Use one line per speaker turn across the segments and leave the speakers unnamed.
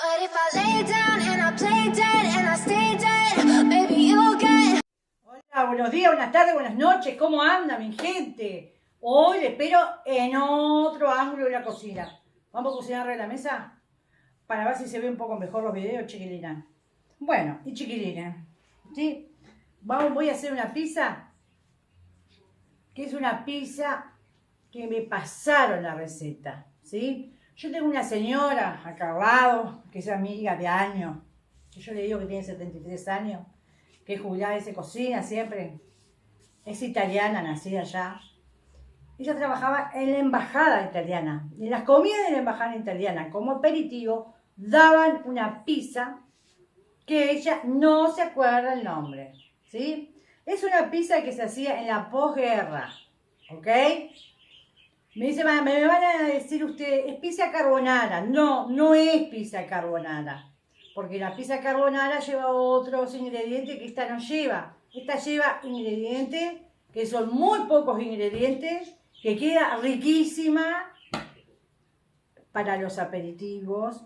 But if I lay down and I play dead and I stay dead, maybe you'll get.
Hola, buenos días, buenas tardes, buenas noches. ¿Cómo anda mi gente? Hoy les espero en otro ángulo de la cocina. Vamos a cocinar arriba de la mesa para ver si se ve un poco mejor los videos, chiquilina. Bueno, y chiquilina, ¿sí? Voy a hacer una pizza, que es una pizza que me pasaron la receta, ¿sí? Yo tengo una señora acá al lado, que es amiga de años, que yo le digo que tiene 73 años, que es jubilada y se cocina siempre. Es italiana, nacida allá. Ella trabajaba en la embajada italiana. Y en las comidas de la embajada italiana, como aperitivo, daban una pizza que ella no se acuerda el nombre, ¿sí? Es una pizza que se hacía en la posguerra, ¿ok? Me dice, me van a decir ustedes, es pizza carbonara. No, no es pizza carbonara. Porque la pizza carbonara lleva otros ingredientes que esta no lleva. Esta lleva ingredientes que son muy pocos ingredientes, que queda riquísima para los aperitivos,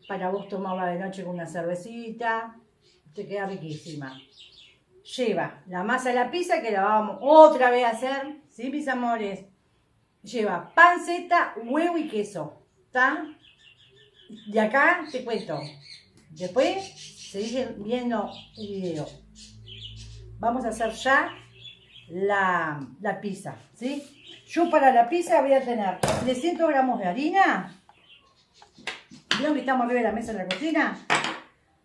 para vos tomarla de noche con una cervecita, te queda riquísima. Lleva la masa de la pizza, que la vamos otra vez a hacer, ¿sí, mis amores? Lleva panceta, huevo y queso, ¿está? De acá te cuento. Después seguís viendo el video. Vamos a hacer ya la pizza, ¿sí? Yo para la pizza voy a tener 300 gramos de harina. ¿Vieron que estamos arriba de la mesa de la cocina?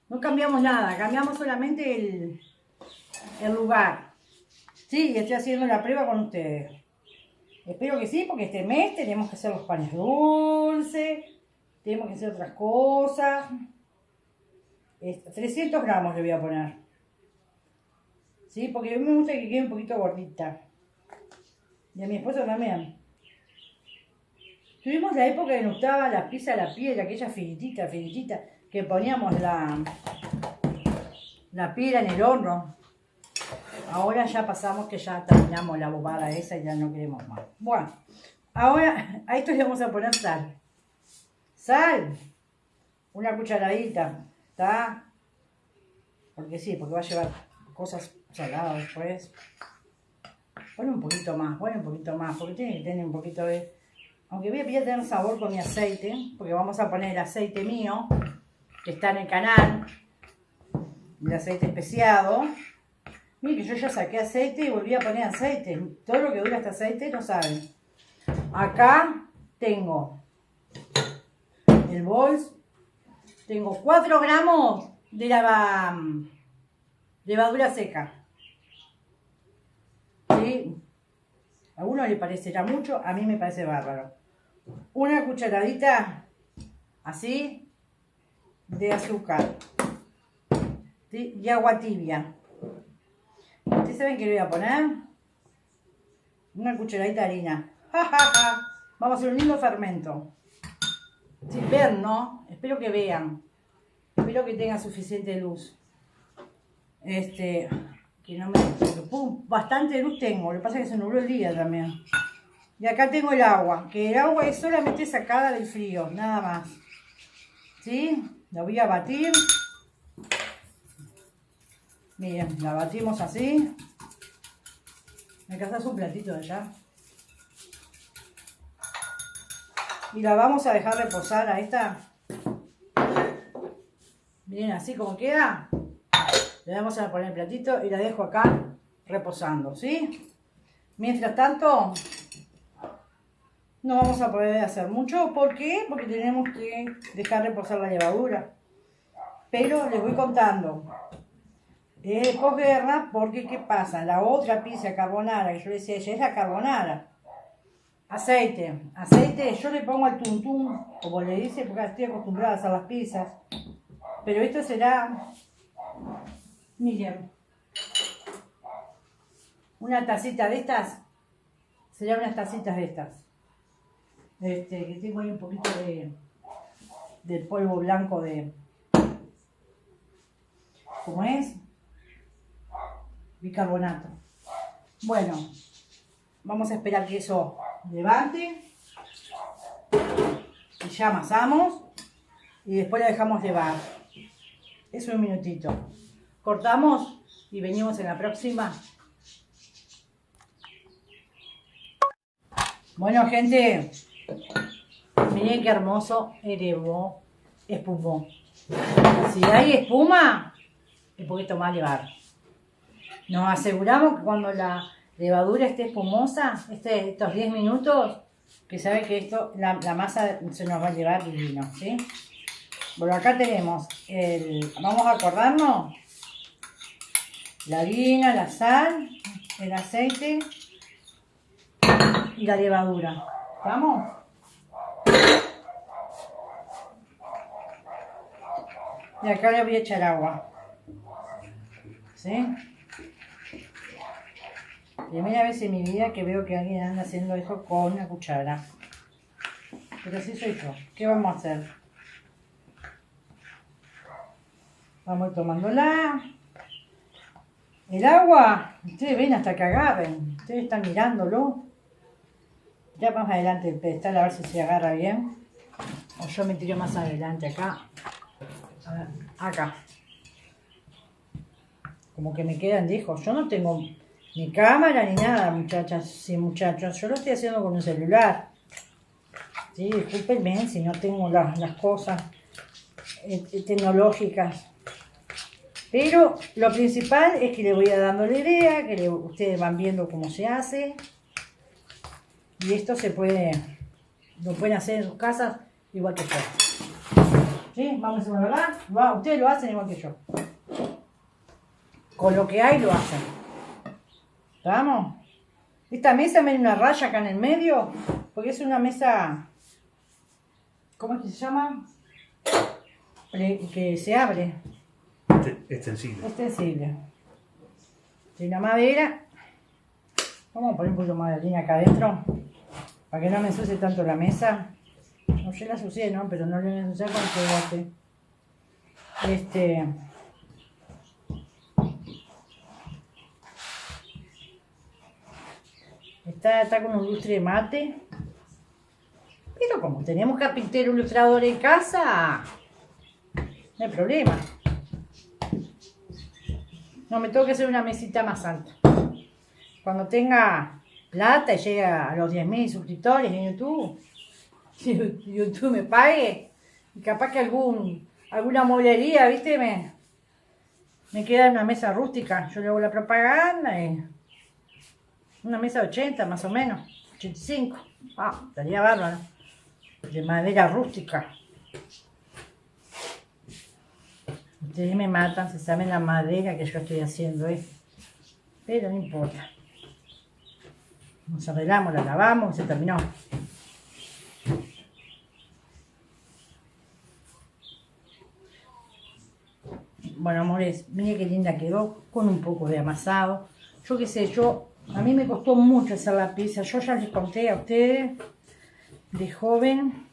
No cambiamos nada, cambiamos solamente el lugar. Sí, estoy haciendo la prueba con ustedes. Espero que sí, porque este mes tenemos que hacer los panes dulces, tenemos que hacer otras cosas. 300 gramos le voy a poner. ¿Sí? Porque a mí me gusta que quede un poquito gordita. Y a mi esposo también. Tuvimos la época que nos gustaba la pizza a la piedra, aquella finitita, que poníamos la piedra en el horno. Ahora ya pasamos que ya terminamos la bobada esa y ya no queremos más. Bueno, ahora a esto le vamos a poner sal. Sal, una cucharadita, ¿está? Porque sí, porque va a llevar cosas saladas después. Pon un poquito más, porque tiene que tener un poquito de... Aunque voy a tener sabor con mi aceite, porque vamos a poner el aceite mío, que está en el canal, el aceite especiado. Miren que yo ya saqué aceite y volví a poner aceite. Todo lo que dura este aceite no saben. Acá tengo el bols. Tengo 4 gramos de levadura seca. ¿Sí? A algunos les parecerá mucho, a mí me parece bárbaro. Una cucharadita así de azúcar. ¿Sí? Y agua tibia. ¿Ustedes saben qué le voy a poner? Una cucharadita de harina. ¡Ja, ja, ja! Vamos a hacer un lindo fermento. Si ven, ¿no? Espero que vean. Espero que tengan suficiente luz. Que no me... Bastante luz tengo. Lo que pasa es que se nubló el día también. Y acá tengo el agua. Que el agua es solamente sacada del frío. Nada más. ¿Sí? La voy a batir. Miren, la batimos así. ¿Me casas un platito de allá? Y la vamos a dejar reposar a esta. Miren así como queda. Le vamos a poner el platito y la dejo acá reposando, ¿sí? Mientras tanto, no vamos a poder hacer mucho. ¿Por qué? Porque tenemos que dejar reposar la levadura. Pero les voy contando. De posguerra, porque ¿qué pasa? La otra pizza carbonara que yo le decía ella es la carbonara. Aceite, yo le pongo al tuntún, como le dice, porque estoy acostumbrada a hacer las pizzas. Pero esto será, miren, una tacita de estas, serán unas tacitas de estas. Que tengo ahí un poquito del polvo blanco de, ¿cómo es? Bicarbonato. Bueno, vamos a esperar que eso levante y ya amasamos. y después la dejamos llevar. Es un minutito. Cortamos y venimos en la próxima. Bueno, gente, miren qué hermoso elevó, espumó. Si hay espuma, un poquito más llevar. Nos aseguramos que cuando la levadura esté espumosa, estos 10 minutos, que sabe que esto, la masa se nos va a llevar divino, ¿sí? Bueno, acá tenemos vamos a acordarnos, la harina, la sal, el aceite y la levadura. ¿Vamos? Y acá le voy a echar agua. ¿Sí? Primera vez en mi vida que veo que alguien anda haciendo esto con una cuchara. Pero así soy yo. ¿Qué vamos a hacer? Vamos tomándola. El agua, ustedes ven hasta que agarren. Ustedes están mirándolo. Ya más adelante el pedestal a ver si se agarra bien. O yo me tiro más adelante acá. A ver, acá. Como que me quedan lejos. Yo no tengo ni cámara ni nada, muchachas. Sí, muchachos. Yo lo estoy haciendo con un celular. Sí, discúlpenme si no tengo las cosas tecnológicas. Pero lo principal es que le voy a dando la idea, que ustedes van viendo cómo se hace. Y esto lo pueden hacer en sus casas igual que yo. ¿Sí? Vamos a decir la verdad. Ustedes lo hacen igual que yo. Con lo que hay lo hacen. ¿Vamos? Esta mesa me da una raya acá en el medio, porque es una mesa, ¿cómo es que se llama? Que se abre.
Extensible.
Extensible. Tiene una madera. Vamos a poner un poquito más de harina acá adentro, para que no me ensucie tanto la mesa. No, yo la ensucié, ¿no? Pero no le voy a ensuciar con el pegote. Está con un lustre mate. Pero como tenemos carpintero ilustrador en casa, no hay problema. No, me tengo que hacer una mesita más alta. Cuando tenga plata y llegue a los 10.000 suscriptores en YouTube, si YouTube me pague, y capaz que alguna mueblería, ¿viste? Me queda una mesa rústica. Yo le hago la propaganda y una mesa de 80 más o menos, 85. Estaría bárbaro. De madera rústica. Ustedes me matan si saben la madera que yo estoy haciendo, pero no importa. Nos arreglamos, la lavamos y se terminó. Bueno, amores, miren qué linda quedó, con un poco de amasado. Yo qué sé, a mí me costó mucho hacer la pizza. Yo ya les conté a ustedes, de joven,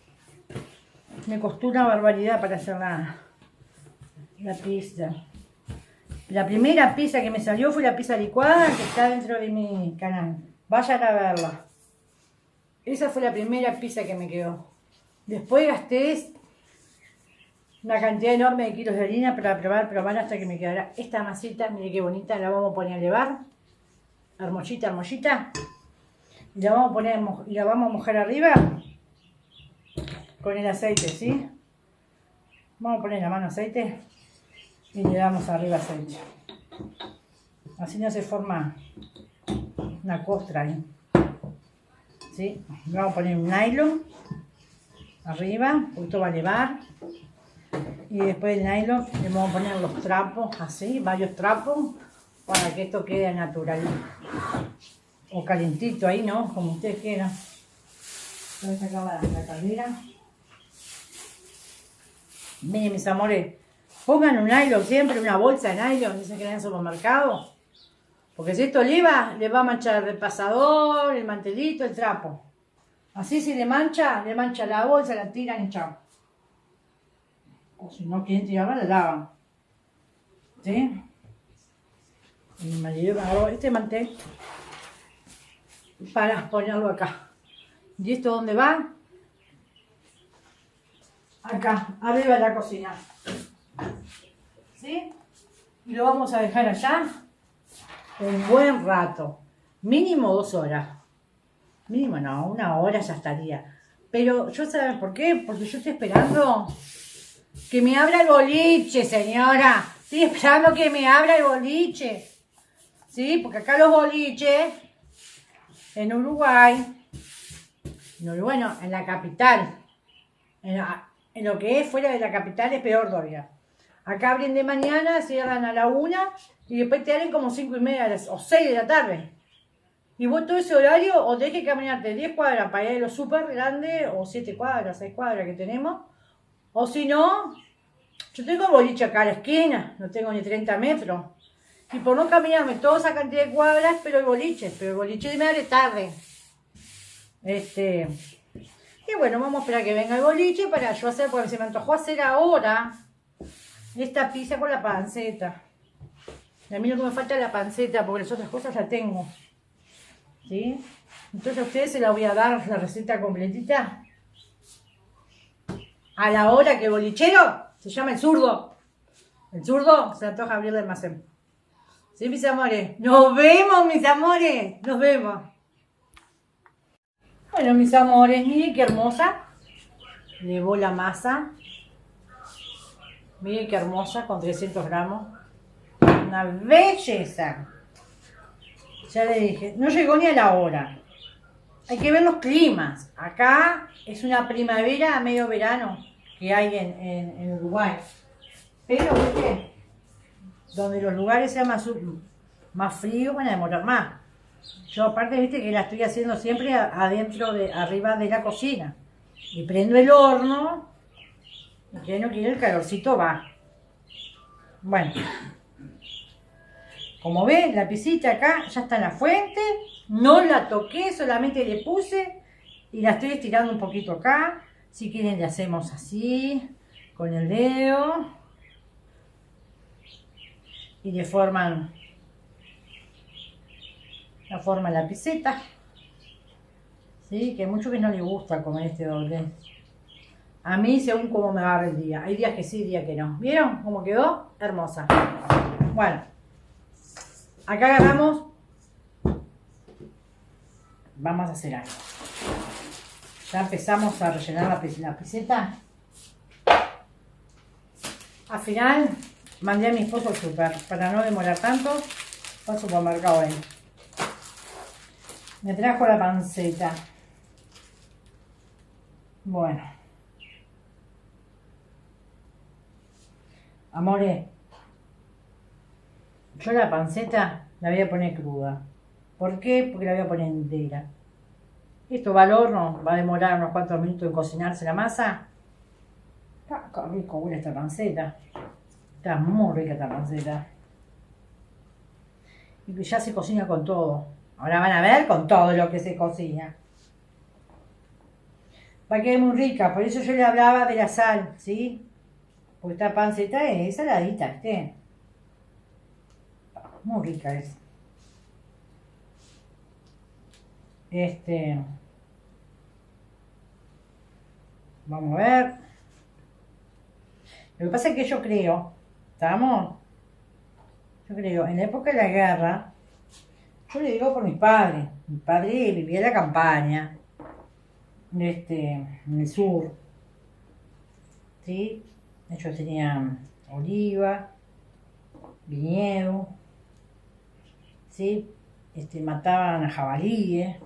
me costó una barbaridad para hacer la pizza. La primera pizza que me salió fue la pizza licuada, que está dentro de mi canal. Vayan a verla. Esa fue la primera pizza que me quedó. Después gasté una cantidad enorme de kilos de harina para probar hasta que me quedara esta masita. Miren qué bonita, la vamos a poner a llevar. Hermosita, hermosita. Y la vamos a mojar arriba con el aceite, ¿sí? Vamos a poner la mano aceite y le damos arriba aceite. Así no se forma una costra ahí. ¿Sí? Vamos a poner un nylon arriba, un poquito va a elevar. Y después del nylon le vamos a poner los trapos, así, varios trapos, para que esto quede natural. O calentito ahí, ¿no? Como ustedes quieran. Voy a sacar la caldera. Miren, mis amores, pongan un nylon siempre, una bolsa de nylon, dicen que en el supermercado. Porque si esto le va a manchar el pasador, el mantelito, el trapo. Así si le mancha la bolsa, la tiran y chao. O si no quieren tirarla, la lavan. ¿Sí? Y mi marido agarró este mantel para ponerlo acá. ¿Y esto dónde va? acá, arriba de la cocina. ¿Sí? Y lo vamos a dejar allá un buen rato. Mínimo 2 horas. Mínimo no, 1 hora ya estaría. Pero yo, ¿saben por qué? Porque yo estoy esperando que me abra el boliche, señora. Estoy esperando que me abra el boliche. ¿Sí? Porque acá los boliches, en Uruguay, no, en la capital, en lo que es fuera de la capital es peor todavía. Acá abren de mañana, cierran a la 1 y después te abren como 5:30 o 6 de la tarde. Y vos todo ese horario o tenés que caminarte 10 cuadras para ir a los súper grandes, o 7 cuadras, 6 cuadras que tenemos. O si no, yo tengo boliche acá a la esquina, no tengo ni 30 metros. Y por no caminarme toda esa cantidad de cuadras, pero el boliche me abre tarde. Y bueno, vamos a esperar que venga el boliche para yo hacer, porque se me antojó hacer ahora esta pizza con la panceta. Y a mí lo que me falta es la panceta, porque las otras cosas ya tengo. ¿Sí? Entonces a ustedes se la voy a dar la receta completita a la hora que el bolichero se llama el zurdo. El zurdo se antoja abrir el almacén. ¿Sí, mis amores? Nos vemos, mis amores. Nos vemos. Bueno, mis amores, miren qué hermosa. Llevo la masa. Miren qué hermosa, con 300 gramos. Una belleza. Ya le dije, no llegó ni a la hora. Hay que ver los climas. Acá es una primavera a medio verano que hay en Uruguay. Pero, ¿viste? Donde los lugares sean más fríos van a demorar más. Yo aparte, viste que la estoy haciendo siempre arriba de la cocina. Y prendo el horno. Y que no quiere el calorcito va. Bueno. Como ven, la pisita acá ya está en la fuente. No la toqué, solamente le puse. Y la estoy estirando un poquito acá. Si quieren le hacemos así. Con el dedo. Y le forman la forma de la piseta. ¿Sí? Que a muchos que no les gusta comer este doble. A mí según cómo me agarre el día. Hay días que sí, días que no. ¿Vieron cómo quedó? Hermosa. Bueno. Acá agarramos. Vamos a hacer algo. Ya empezamos a rellenar la piseta. Al final mandé a mi esposo al súper para no demorar tanto. Fue al supermercado él. Me trajo la panceta. Bueno. Amores. Yo la panceta la voy a poner cruda. ¿Por qué? Porque la voy a poner entera. Esto va al horno, va a demorar unos cuantos minutos en cocinarse la masa. Qué rico huele esta panceta. Está muy rica esta panceta. Y ya se cocina con todo. Ahora van a ver con todo lo que se cocina. Va a quedar muy rica, por eso yo le hablaba de la sal, ¿sí? Porque esta panceta es saladita, ¿viste? Muy rica es. Vamos a ver. Lo que pasa es que yo creo, ¿estamos? Yo creo, en la época de la guerra, yo le digo por mi padre. Mi padre vivía en la campaña, en el sur. ¿Sí? Ellos tenían oliva, viñedo. ¿Sí? Mataban a jabalíes.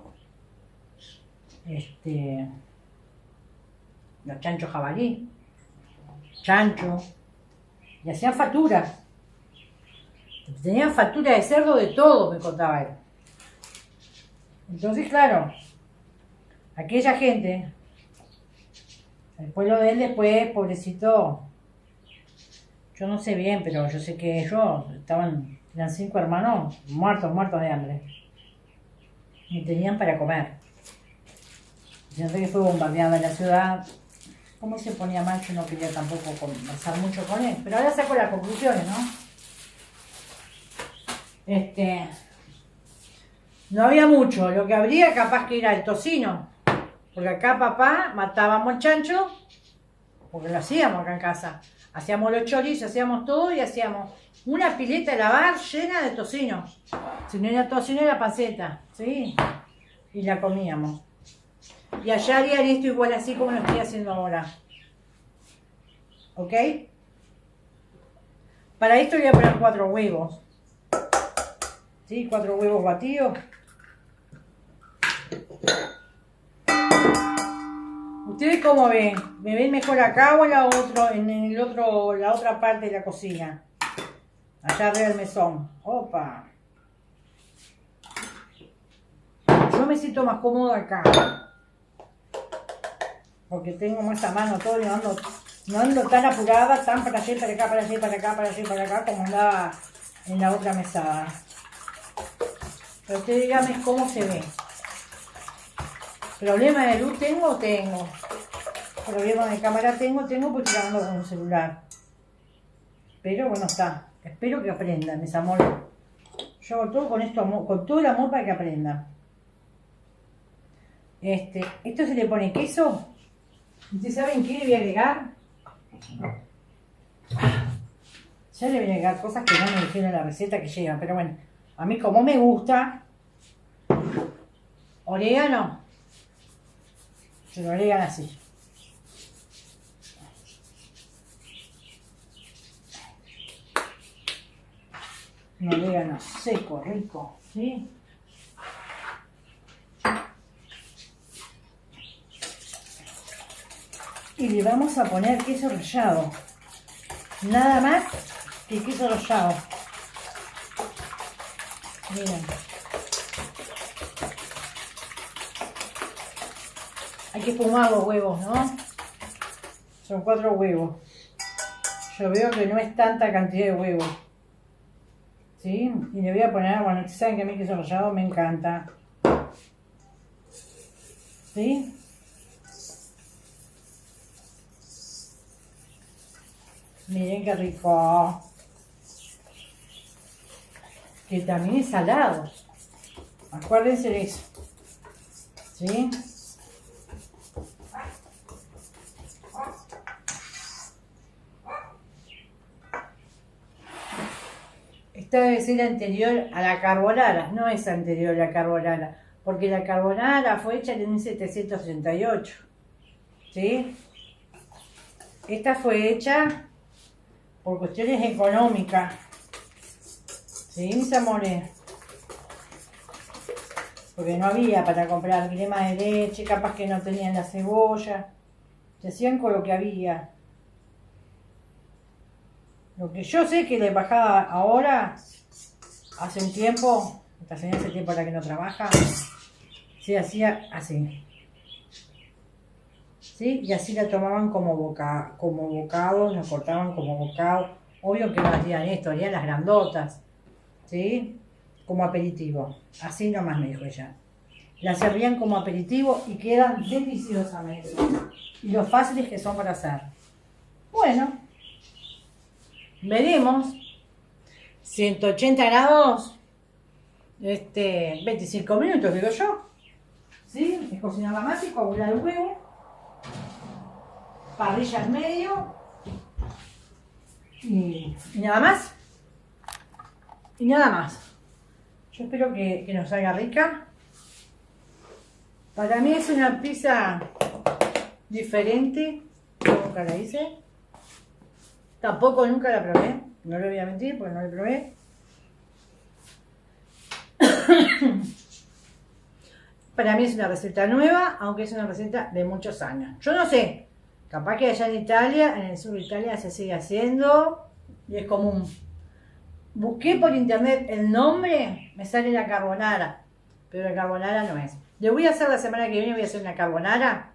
Los chanchos jabalí. Chancho. Y hacían facturas. Tenían factura de cerdo de todo, me contaba él. Entonces, claro, aquella gente, el pueblo de él después, pobrecito, yo no sé bien, pero yo sé que ellos eran 5 hermanos muertos de hambre. Ni tenían para comer. Siento que fue bombardeada la ciudad. ¿Cómo se ponía mal? Yo no quería tampoco conversar mucho con él. Pero ahora saco las conclusiones, ¿no? No había mucho. Lo que habría capaz que era el tocino. Porque acá papá matábamos el chancho. porque lo hacíamos acá en casa. Hacíamos los chorizos, hacíamos todo y hacíamos una pileta de lavar llena de tocino. Si no era tocino era panceta, ¿sí? Y la comíamos. Y allá harían esto igual así como lo estoy haciendo ahora. ¿Ok? Para esto voy a poner 4 huevos. ¿Sí? 4 huevos batidos. ¿Ustedes cómo ven? ¿Me ven mejor acá o la otra parte de la cocina? Allá arriba del mesón. Opa. Yo me siento más cómodo acá. Porque tengo más a mano todo y no ando tan apurada, tan para allá, para acá, para allá, para acá, para allá, para acá, como andaba en la otra mesada. Pero ustedes díganme cómo se ve. ¿Problema de luz tengo? Tengo. ¿Problema de cámara tengo? Tengo porque estoy grabando con un celular. Pero bueno, está. Espero que aprendan, mis amores. Yo hago todo con esto, con todo el amor para que aprendan. Esto se le pone queso. ¿Ustedes saben qué le voy a agregar? Ya le voy a agregar cosas que no me dijeron en la receta que llevan. Pero bueno, a mí como me gusta. Orégano. Se lo agregan así. Un orégano seco, rico, ¿sí? Y le vamos a poner queso rallado. Nada más que queso rallado. Miren. Hay que fumar los huevos, ¿no? Son 4 huevos. Yo veo que no es tanta cantidad de huevos. ¿Sí? Y le voy a poner, bueno, ustedes saben que a mí queso rallado me encanta. ¿Sí? Miren qué rico. Que también es salado. Acuérdense de eso. ¿Sí? Esta debe ser anterior a la carbonara, no es anterior a la carbonara, porque la carbonara fue hecha en 1738, ¿sí? Esta fue hecha por cuestiones económicas, ¿sí, mis amores? Porque no había para comprar crema de leche, capaz que no tenían la cebolla, se hacían con lo que había. Lo que yo sé que la embajada ahora, hace un tiempo, esta señora hace tiempo la que no trabaja, se hacía así. ¿Sí? Y así la tomaban como bocados, la cortaban como bocados. Obvio que no hacían esto, harían las grandotas. ¿Sí? Como aperitivo. Así nomás me dijo ella. La servían como aperitivo y quedan deliciosamente. Y lo fáciles que son para hacer. Bueno. Veremos. 180 grados. 25 minutos, digo yo. ¿Sí? Es cocinar la masa y coagular el huevo. Parrilla al medio. Y nada más. Y nada más. Yo espero que nos salga rica. Para mí es una pizza diferente. Yo nunca la hice. Tampoco nunca la probé. No le voy a mentir porque no la probé. Para mí es una receta nueva, aunque es una receta de muchos años. Yo no sé. Capaz que allá en Italia, en el sur de Italia, se sigue haciendo y es común. Busqué por internet el nombre, me sale la carbonara, pero la carbonara no es. Le voy a hacer la semana que viene, voy a hacer una carbonara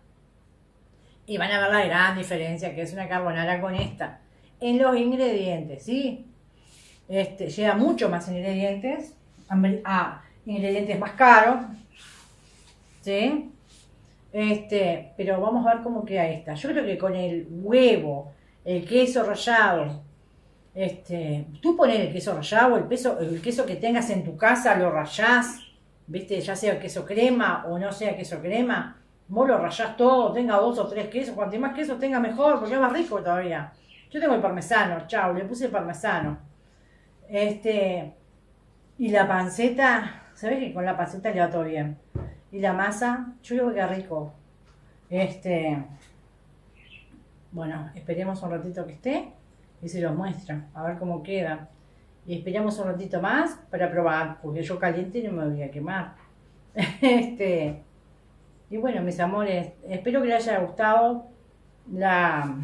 y van a ver la gran diferencia que es una carbonara con esta. En los ingredientes, ¿sí? Lleva mucho más ingredientes, ingredientes más caros, ¿sí? Pero vamos a ver cómo queda esta. Yo creo que con el huevo, el queso rallado, tú pones el queso rallado, el queso que tengas en tu casa, lo rallás, ¿viste? Ya sea queso crema o no sea queso crema, Vos lo rayás todo, tenga 2 o 3 quesos, cuanto más quesos tenga mejor, porque es más rico todavía. Yo tengo el parmesano, chau, le puse el parmesano. Y la panceta, ¿sabés que con la panceta le va todo bien? Y la masa, yo digo que queda rico. Bueno, esperemos un ratito que esté y se los muestro, a ver cómo queda. Y esperamos un ratito más para probar, porque yo caliente no me voy a quemar. Y bueno, mis amores, espero que les haya gustado la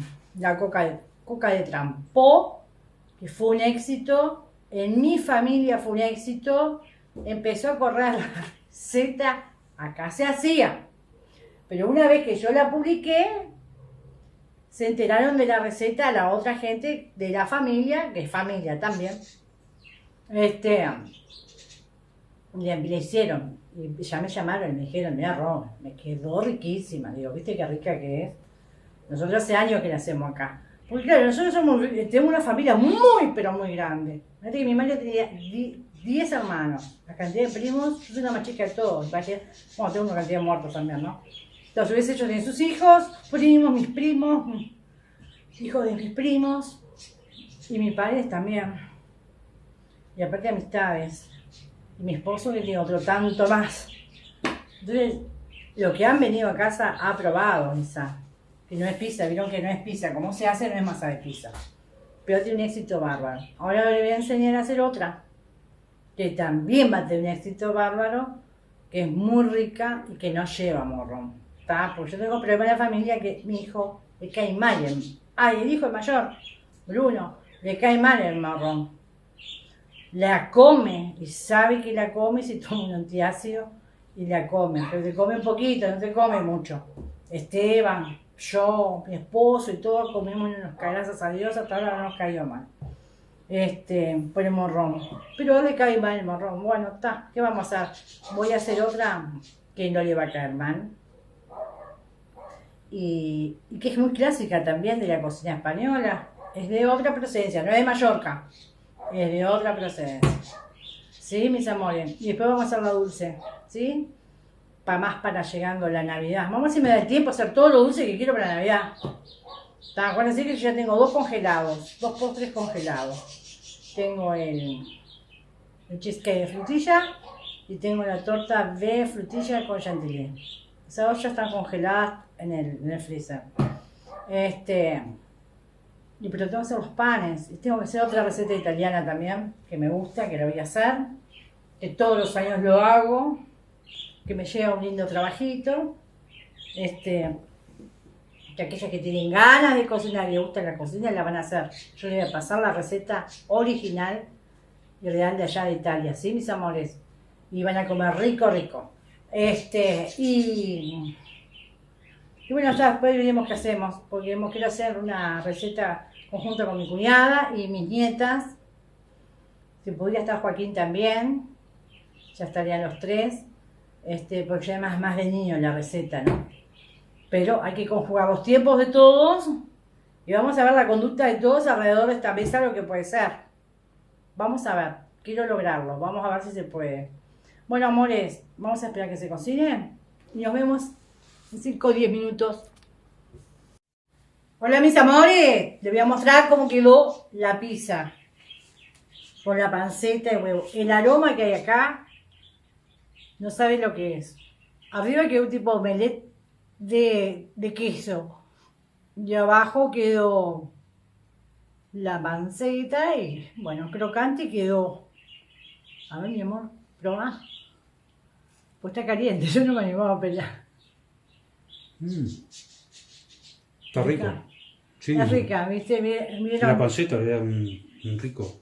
coca de trampó, que fue un éxito. En mi familia fue un éxito. Empezó a correr la receta, acá se hacía. Pero una vez que yo la publiqué, se enteraron de la receta la otra gente de la familia, que es familia también. Le hicieron, y ya me llamaron y me dijeron, mira Ron, me quedó riquísima. Digo, ¿viste qué rica que es? Nosotros hace años que la hacemos acá. Porque claro, nosotros tenemos una familia muy, pero muy grande. Fíjate que mi madre tenía 10 hermanos. La cantidad de primos, yo soy la más chica de todos. Bueno, tengo una cantidad de muertos también, ¿no? Entonces, ellos tienen sus hijos, primos, mis primos, hijos de mis primos, y mis padres también. Y aparte amistades. Y mi esposo que tiene otro tanto más. Entonces, lo que han venido a casa ha probado esa. Que no es pizza, vieron que no es pizza. Como se hace, no es masa de pizza. Pero tiene un éxito bárbaro. Ahora le voy a enseñar a hacer otra. Que también va a tener un éxito bárbaro. Que es muy rica y que no lleva morrón. ¿Está? Porque yo tengo problema en la familia que mi hijo le cae mal. El hijo mayor, Bruno, le cae mal el morrón. La come y sabe que la come si toma un antiácido y la come. Pero se come un poquito, no se come mucho. Esteban, yo, mi esposo y todos comemos unos gracias a Dios, hasta ahora no nos cayó mal. Por el morrón. Pero le cae mal el morrón. Bueno, está, ¿qué vamos a hacer? Voy a hacer otra que no le va a caer mal. Y que es muy clásica también de la cocina española. Es de otra procedencia, no es de Mallorca. Es de otra procedencia. ¿Sí, mis amores? Y después vamos a hacer la dulce. ¿Sí? Para llegando la Navidad. Vamos a ver si me da el tiempo a hacer todo lo dulce que quiero para Navidad. Acuérdense que yo ya tengo 2 congelados. 2 postres congelados. Tengo el cheesecake de frutilla. Y tengo la torta de frutilla con chantilly. Esas 2 ya están congeladas en el freezer. Y pero tengo que hacer los panes. Y tengo que hacer otra receta italiana también, que me gusta, que la voy a hacer. Que todos los años lo hago. Que me lleva un lindo trabajito. Que aquellas que tienen ganas de cocinar y les gusta la cocina, la van a hacer. Yo les voy a pasar la receta original y real de allá de Italia, ¿sí, mis amores? Y van a comer rico, rico. Y bueno, ya después veremos qué hacemos, porque quiero hacer una receta conjunta con mi cuñada y mis nietas. Si podría estar Joaquín también, ya estarían los 3, porque ya es más de niño la receta, ¿no? Pero hay que conjugar los tiempos de todos y vamos a ver la conducta de todos alrededor de esta mesa, lo que puede ser. Vamos a ver, quiero lograrlo, vamos a ver si se puede. Bueno, amores, vamos a esperar que se cocine y nos vemos en 5 o 10 minutos. Hola, mis amores, les voy a mostrar cómo quedó la pizza con la panceta de huevo. El aroma que hay acá, no saben lo que es. Arriba quedó un tipo de omelette de queso y abajo quedó la panceta y bueno, crocante quedó. A ver, mi amor, probá. Pues está caliente, yo no me animaba a pelar.
Está rico. Sí.
Es rica, ¿viste? Miren,
La panceta le da un rico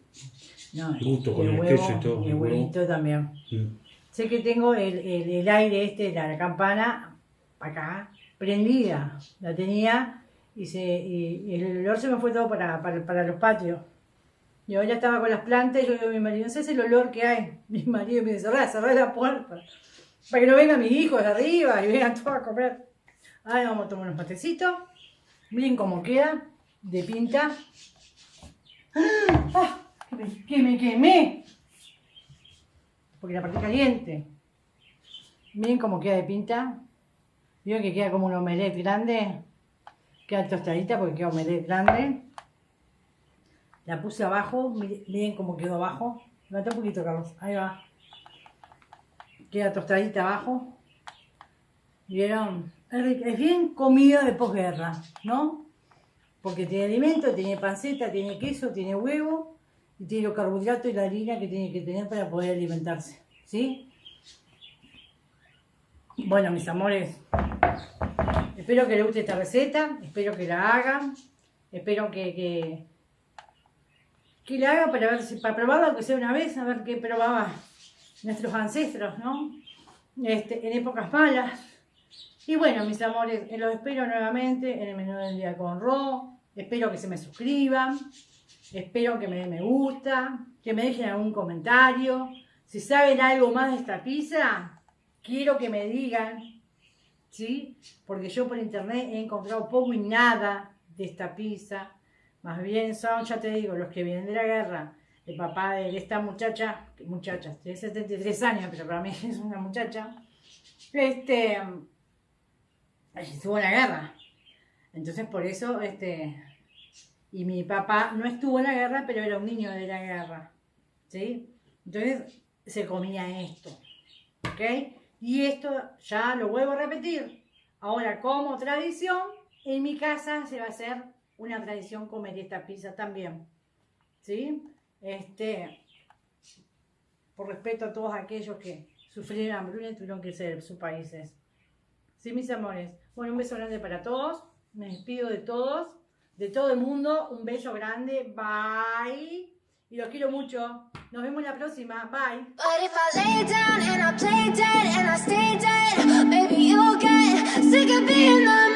gusto con el queso y todo.
El huevito también. Sé que tengo el aire la campana acá prendida. La tenía y el olor se me fue todo para los patios. Yo ya estaba con las plantas y yo digo a mi marido, no sé el olor que hay. Mi marido me dice, cerrá la puerta. Para que no vengan mis hijos de arriba y vengan todos a comer. Ahora vamos a tomar unos matecitos. Miren cómo queda de pinta. ¡Ah! ¡Que me quemé! Porque la parte caliente. Miren cómo queda de pinta. Veo que queda como un omelette grande. Queda tostadita porque queda omelette grande. La puse abajo. Miren cómo quedó abajo. Levanta un poquito, Carlos. Ahí va. Queda tostadita abajo. ¿Vieron? Es bien comida de posguerra, ¿no? Porque tiene alimento, tiene panceta, tiene queso, tiene huevo. Y tiene los carbohidratos y la harina que tiene que tener para poder alimentarse. ¿Sí? Bueno, mis amores. Espero que les guste esta receta. Espero que la hagan. Espero que la hagan para ver si, para probarla, aunque sea una vez, a ver qué probaban nuestros ancestros, ¿no? En épocas malas. Y bueno, mis amores, los espero nuevamente en el menú del día con Ro. Espero que se me suscriban. Espero que me den me gusta. Que me dejen algún comentario. Si saben algo más de esta pizza, quiero que me digan. ¿Sí? Porque yo por internet he encontrado poco y nada de esta pizza. Más bien son, ya te digo, los que vienen de la guerra. El papá de esta muchacha, tiene 73 años, pero para mí es una muchacha. Estuvo en la guerra. Entonces por eso, y mi papá no estuvo en la guerra, pero era un niño de la guerra. ¿Sí? Entonces se comía esto. ¿Ok? Y esto ya lo vuelvo a repetir. Ahora, como tradición, en mi casa se va a hacer una tradición comer esta pizza también. ¿Sí? Por respeto a todos aquellos que sufrieron hambruna y tuvieron que irse de sus países. ¿Sí, mis amores? Bueno, un beso grande para todos. Me despido de todos, de todo el mundo. Un beso grande. Bye. Y los quiero mucho. Nos vemos la próxima. Bye.
But if I lay down and I play dead and I stay dead, baby, you'll get sick of being the